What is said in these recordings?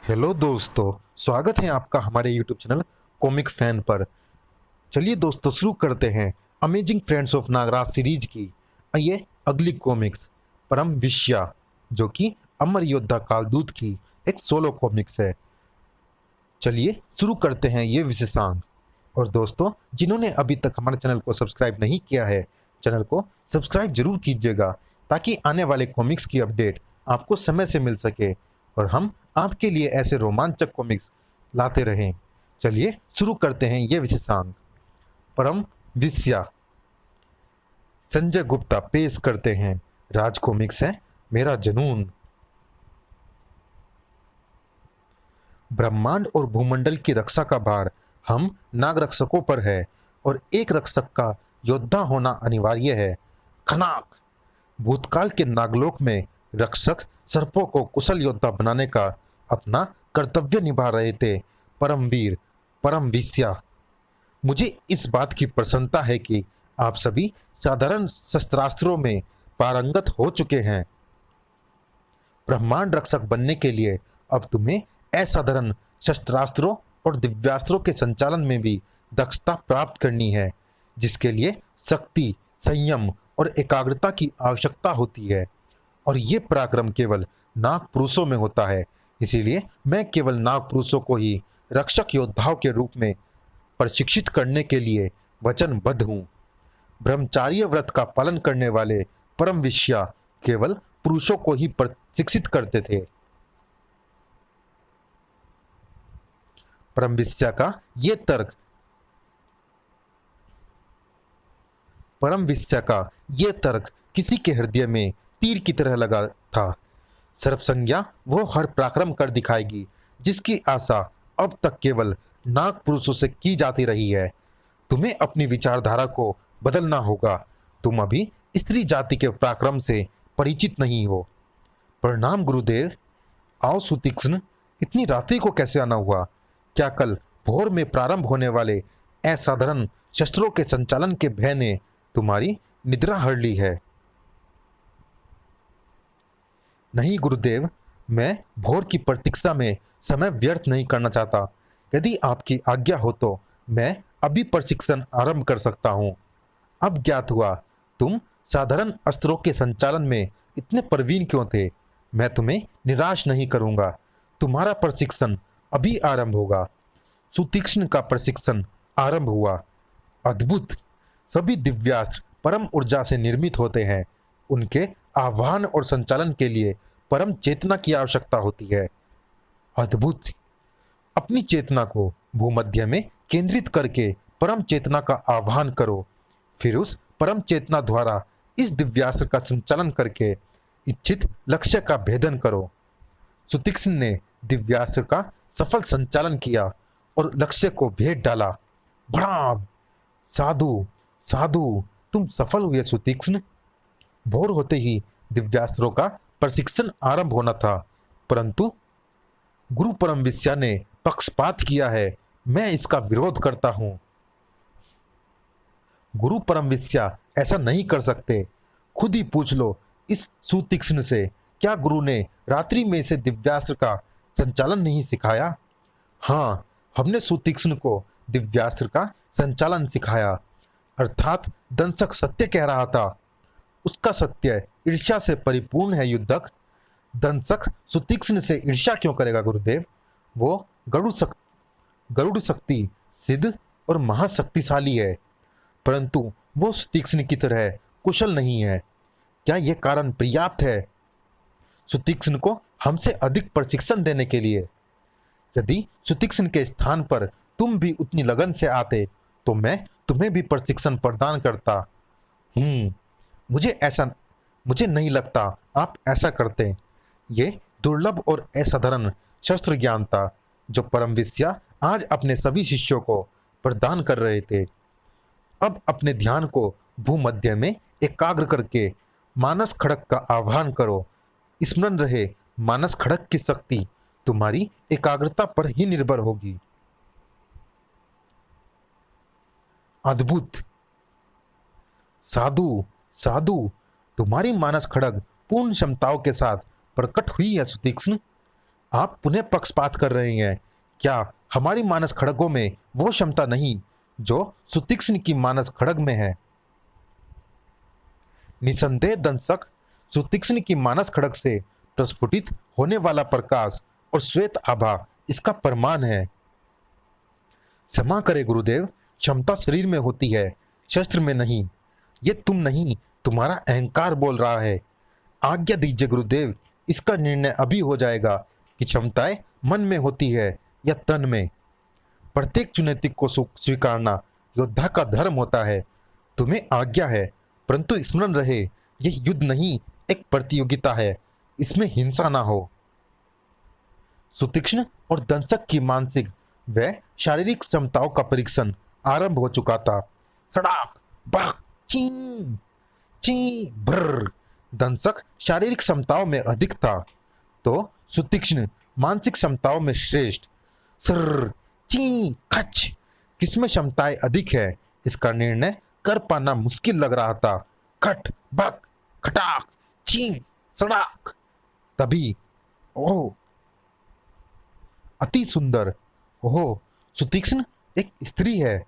Hello दोस्तों, स्वागत है आपका हमारे यूट्यूब चैनल कॉमिक फैन पर। चलिए दोस्तों, शुरू करते हैं amazing friends of Nagraj series की ये अगली कॉमिक्स परम विश्या, जो कि अमर योद्धा कालदूत की एक सोलो कॉमिक्स है। चलिए शुरू करते हैं ये विशेषांक। और दोस्तों, जिन्होंने अभी तक हमारे चैनल को सब्सक्राइब नहीं किया है, चैनल को सब्सक्राइब जरूर कीजिएगा ताकि आने वाले कॉमिक्स की अपडेट आपको समय से मिल सके और हम आपके लिए ऐसे रोमांचक कॉमिक्स लाते रहें। चलिए शुरू करते हैं ये विशेषांक। परम विस्या, संजय गुप्ता पेश करते हैं। राज कॉमिक्स है मेरा जुनून। ब्रह्मांड और भूमंडल की रक्षा का भार हम नाग रक्षकों पर है और एक रक्षक का योद्धा होना अनिवार्य है। खनाक, भूतकाल के नागलोक में रक्षक सर्पों को कुशल योद्धा बनाने का अपना कर्तव्य निभा रहे थे। परमवीर, परम विस्या, मुझे इस बात की प्रसन्नता है कि आप सभी साधारण शस्त्रास्त्रों में पारंगत हो चुके हैं। ब्रह्मांड रक्षक बनने के लिए अब तुम्हें असाधारण शस्त्रास्त्रों और दिव्यास्त्रों के संचालन में भी दक्षता प्राप्त करनी है, जिसके लिए शक्ति, संयम और एकाग्रता की आवश्यकता होती है। और ये पराक्रम केवल नाग पुरुषों में होता है। इसीलिए मैं केवल नाग पुरुषों को ही रक्षक योद्धाओं के रूप में प्रशिक्षित करने के लिए वचनबद्ध हूँ। ब्रह्मचार्य व्रत का पालन करने वाले परम विश्या केवल पुरुषों को ही प्रशिक्षित करते थे। परम विस्या का ये तर्क परम विस्या का ये तर्क किसी के हृदय में तीर की तरह लगा था। सर्प संज्ञा वो हर पराक्रम कर दिखाएगी जिसकी आशा अब तक केवल नाग पुरुषों से की जाती रही है। तुम्हें अपनी विचारधारा को बदलना होगा। तुम अभी स्त्री जाति के पराक्रम से परिचित नहीं हो। प्रणाम गुरुदेव। आओ सुतीक्ष्ण, इतनी रात्रि को कैसे आना हुआ? क्या कल भोर में प्रारंभ होने वाले असाधारण शस्त्रों के संचालन के भय ने तुम्हारी निद्रा हड़ ली है? नहीं गुरुदेव, मैं भोर की प्रतीक्षा में समय व्यर्थ नहीं करना चाहता। यदि आपकी आज्ञा हो तो मैं अभी प्रशिक्षण आरंभ कर सकता हूँ। अब ज्ञात हुआ तुम साधारण अस्त्रों के संचालन में इतने प्रवीण क्यों थे। मैं तुम्हें निराश नहीं करूंगा। तुम्हारा प्रशिक्षण अभी आरंभ होगा। सुतीक्ष्ण का प्रशिक्षण आरंभ हुआ। अद्भुत! सभी दिव्यास्त्र परम ऊर्जा से निर्मित होते हैं। उनके आह्वान और संचालन के लिए परम चेतना की आवश्यकता होती है। अद्भुत! अपनी चेतना को भूमध्य में केंद्रित करके परम चेतना का आह्वान करो। फिर उस परम चेतना द्वारा इस दिव्यास्त्र का संचालन करके इच्छित लक्ष्य का भेदन करो। सुतीक्ष्ण ने दिव्यास्त्र का सफल संचालन किया और लक्ष्य को भेद डाला। भड़ाम! साधु, साधु, तुम सफल हुए सुतीक्ष्ण। भोर होते ही दिव्यास्त्रों का प्रशिक्षण आरंभ होना था, परंतु गुरु परम विस्या ने पक्षपात किया है। मैं इसका विरोध करता हूं। गुरु परम विस्या ऐसा नहीं कर सकते। खुद ही पूछ लो इस सुतीक्ष्ण से, क्या गुरु ने रात्रि में से दिव्यास्त्र का संचालन नहीं सिखाया? हाँ, हमने सुतीक्ष्ण को दिव्यास्त्र का संचालन सिखाया। अर्थात दंशक सत्य कह रहा था। उसका सत्य ईर्ष्या से परिपूर्ण है युद्धक। दंशक सुतीक्ष्ण से ईर्ष्या क्यों करेगा गुरुदेव? वो गरुड़ शक्ति सिद्ध और महाशक्तिशाली है, परंतु वो सुतीक्ष्ण की तरह कुशल नहीं है। क्या यह कारण पर्याप्त है सुतीक्ष्ण को हमसे अधिक प्रशिक्षण देने के लिए? यदि सुतीक्ष्ण के स्थान पर तुम भी उतनी लगन से आते तो मैं तुम्हें भी प्रशिक्षण प्रदान करता। मुझे नहीं लगता आप ऐसा करते। ये दुर्लभ और असाधारण शस्त्र ज्ञान था जो परम विस्या आज अपने सभी शिष्यों को प्रदान कर रहे थे। अब अपने ध्यान को भूमध्य में एकाग्र करके मानस खड़क का आह्वान करो। स्मरण रहे, मानस खड़क की शक्ति तुम्हारी एकाग्रता पर ही निर्भर होगी। अद्भुत! साधु, साधु, तुम्हारी मानस खड़ग पूर्ण क्षमताओं के साथ प्रकट हुई है सुतीक्ष्ण। आप पुनः पक्षपात कर रहे हैं। क्या हमारी मानस खड़गों में वो क्षमता नहीं जो सुतीक्ष्ण की मानस खड़ग में है? निसंदेह दंशक, सुतीक्ष्ण की मानस खड़ग से प्रस्फुटित होने वाला प्रकाश और श्वेत आभा इसका प्रमाण है। क्षमा करे गुरुदेव, क्षमता शरीर में होती है, शस्त्र में नहीं। ये तुम नहीं, तुम्हारा अहंकार बोल रहा है। आज्ञा दीजिए गुरुदेव, इसका निर्णय अभी हो जाएगा कि क्षमताएं मन में होती है या तन में। प्रत्येक चुनौती को स्वीकारना योद्धा का धर्म होता है। तुम्हें आज्ञा है, परंतु स्मरण रहे, यह युद्ध नहीं, एक प्रतियोगिता है। इसमें हिंसा ना हो। सुतीक्ष्ण और दंशक की मानसिक व शारीरिक क्षमताओं का परीक्षण आरंभ हो चुका था। सड़ाक बाक ची ची ब्र। दंशक शारीरिक क्षमताओं में अधिक था तो सुतीक्ष्ण मानसिक क्षमताओं में श्रेष्ठ। सर ची खच, किसमें क्षमताएं अधिक है इसका निर्णय कर पाना मुश्किल लग रहा था। खट बक खटाक ची सड़ाक। तभी ओह अति सुंदर, ओह सुतीक्ष्ण एक स्त्री है।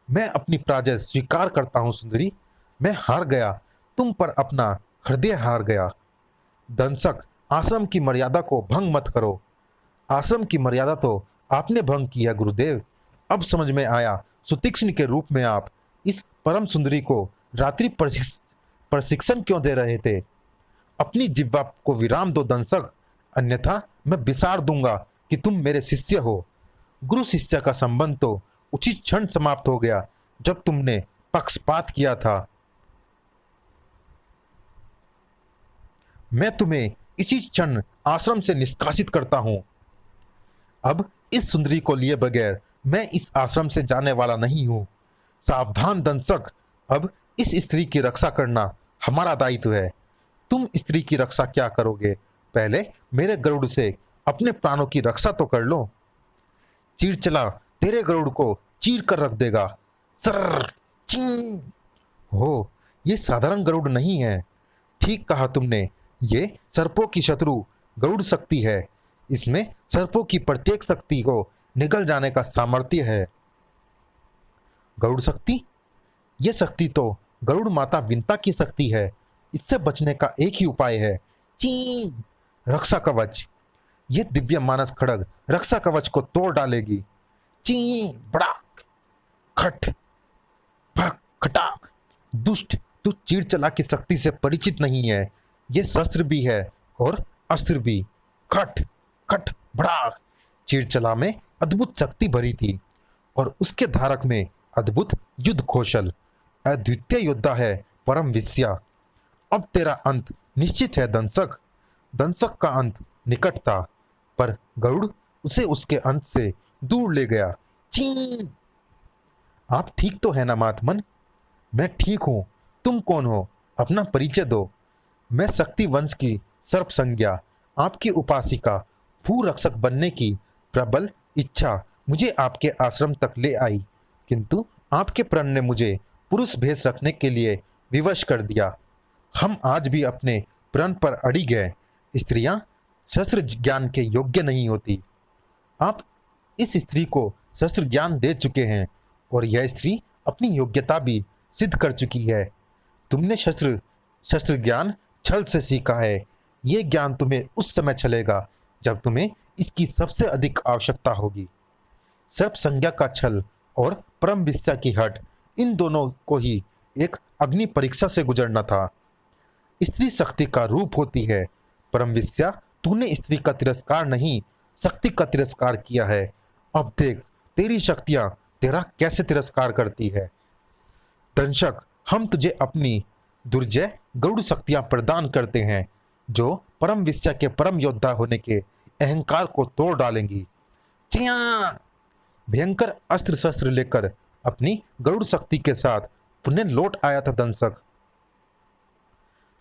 मैं अपनी पराजय स्वीकार करता हूं सुंदरी, मैं हार गया, तुम पर अपना हृदय हार गया। दंशक, आश्रम की मर्यादा को भंग मत करो। आश्रम की मर्यादा तो आपने भंग की है गुरुदेव। अब समझ में आया, सुतीक्ष्ण के रूप में आप इस परम सुंदरी को रात्रि प्रशिक्षण क्यों दे रहे थे। अपनी जिह्वा को विराम दो दंशक, अन्यथा मैं विसार दूंगा कि तुम मेरे शिष्य हो। गुरु शिष्य का संबंध तो उचित क्षण समाप्त हो गया जब तुमने पक्षपात किया था। मैं तुम्हें इसी क्षण आश्रम से निष्कासित करता हूं। अब इस सुंदरी को लिए बगैर मैं इस आश्रम से जाने वाला नहीं हूं। सावधान दंशक, अब इस स्त्री की रक्षा करना हमारा दायित्व है। तुम स्त्री की रक्षा क्या करोगे, पहले मेरे गरुड़ से अपने प्राणों की रक्षा तो कर लो। चीर चला तेरे गरुड़ को चीर कर रख देगा। सर ची हो, ये साधारण गरुड़ नहीं है। ठीक कहा तुमने, ये सर्पों की शत्रु गरुड़ शक्ति है। इसमें सर्पों की प्रत्येक शक्ति को निगल जाने का सामर्थ्य है। गरुड़ शक्ति, यह शक्ति तो गरुड़ माता विंता की शक्ति है। इससे बचने का एक ही उपाय है, ची रक्षा कवच। यह दिव्य मानस खड़ग रक्षा कवच को तोड़ डालेगी। ची बड़ाक खट फक खटाक। दुष्ट, तू चीड़ चला की शक्ति से परिचित नहीं है। ये शस्त्र भी है और अस्त्र भी। खट खट भड़ाक। चीड़ चला में अद्भुत शक्ति भरी थी और उसके धारक में अद्भुत युद्ध कौशल। अद्वितीय योद्धा है परम विस्या। अब तेरा अंत निश्चित है दंशक। दंशक का अंत निकट था, पर गरुड़ उसे उसके अंत से दूर ले गया। ची आप ठीक तो है ना महात्मन? मैं ठीक हूं। तुम कौन हो, अपना परिचय दो। मैं शक्ति वंश की सर्प संज्ञा, आपकी उपासिका, भू रक्षक बनने की प्रबल इच्छा मुझे आपके आश्रम तक ले आई, किंतु आपके प्रण ने मुझे पुरुष भेष रखने के लिए विवश कर दिया। हम आज भी अपने प्रण पर अड़ी गए। स्त्रियां शस्त्र ज्ञान के योग्य नहीं होती। आप इस स्त्री को शस्त्र ज्ञान दे चुके हैं और यह स्त्री अपनी योग्यता भी सिद्ध कर चुकी है। तुमने शस्त्र ज्ञान छल से सीखा है। यह ज्ञान तुम्हें उस समय चलेगा जब तुम्हें इसकी सबसे अधिक आवश्यकता होगी। सर्प संज्ञा का छल और परम विद्या की हट, इन दोनों को ही एक अग्नि परीक्षा से गुजरना था। स्त्री शक्ति का रूप होती है। परम विद्या, तूने स्त्री का तिरस्कार नहीं, शक्ति का तिरस्कार किया है। अब देख तेरी शक्तियां तेरा कैसे तिरस्कार करती है। दंशक, हम तुझे अपनी दुर्जय गरुड़ शक्तियां प्रदान करते हैं जो परम विद्या के परम योद्धा होने के अहंकार को तोड़ डालेंगी। चिया भयंकर अस्त्र शस्त्र लेकर अपनी गरुड़ शक्ति के साथ पुनः लौट आया था दंशक।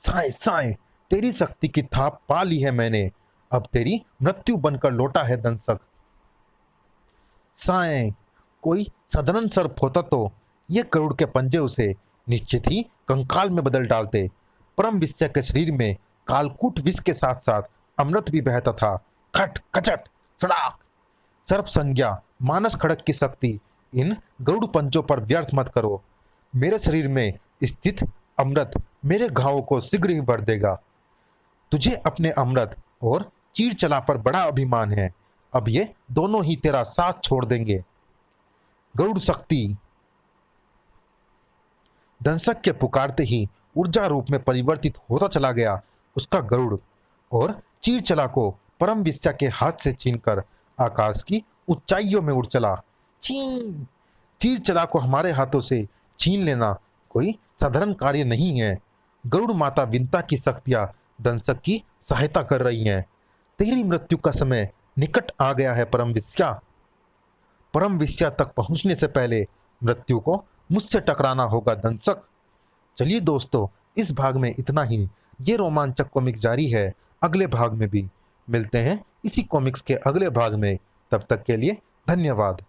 साए साए, तेरी शक्ति की थाप पा ली है मैंने। अब तेरी मृत्यु बनकर लौटा है दंशक। साए, कोई साधारण सर्प होता तो ये गरुड़ के पंजे उसे निश्चित ही कंकाल में बदल डालते। परम विद्या के शरीर में कालकूट विष के साथ साथ अमृत भी बहता था। खट खचट सड़ाक। सर्प संज्ञा मानस खड़क की शक्ति इन गरुड़ पंचों पर व्यर्थ मत करो। मेरे शरीर में स्थित अमृत मेरे घावों को शीघ्र ही भर देगा। तुझे अपने अमृत और चीड़ चला पर बड़ा अभिमान है। अब ये दोनों ही तेरा साथ छोड़ देंगे। गरुड़ शक्ति दंशक के पुकारते ही ऊर्जा रूप में परिवर्तित होता चला गया। उसका गरुड़ और चीड़ चला को परम विद्या के हाथ से छीनकर आकाश की ऊंचाइयों में उड़ चला। छीन! चीड़ चला को हमारे हाथों से छीन लेना कोई साधारण कार्य नहीं है। गरुड़ माता विंता की शक्तियां दंशक की सहायता कर रही हैं। तेरी मृत्यु का समय निकट आ गया है परम विद्या। परम विद्या तक पहुंचने से पहले मृत्यु को मुझसे टकराना होगा दंशक। चलिए दोस्तों, इस भाग में इतना ही। ये रोमांचक कॉमिक्स जारी है अगले भाग में भी। मिलते हैं इसी कॉमिक्स के अगले भाग में। तब तक के लिए धन्यवाद।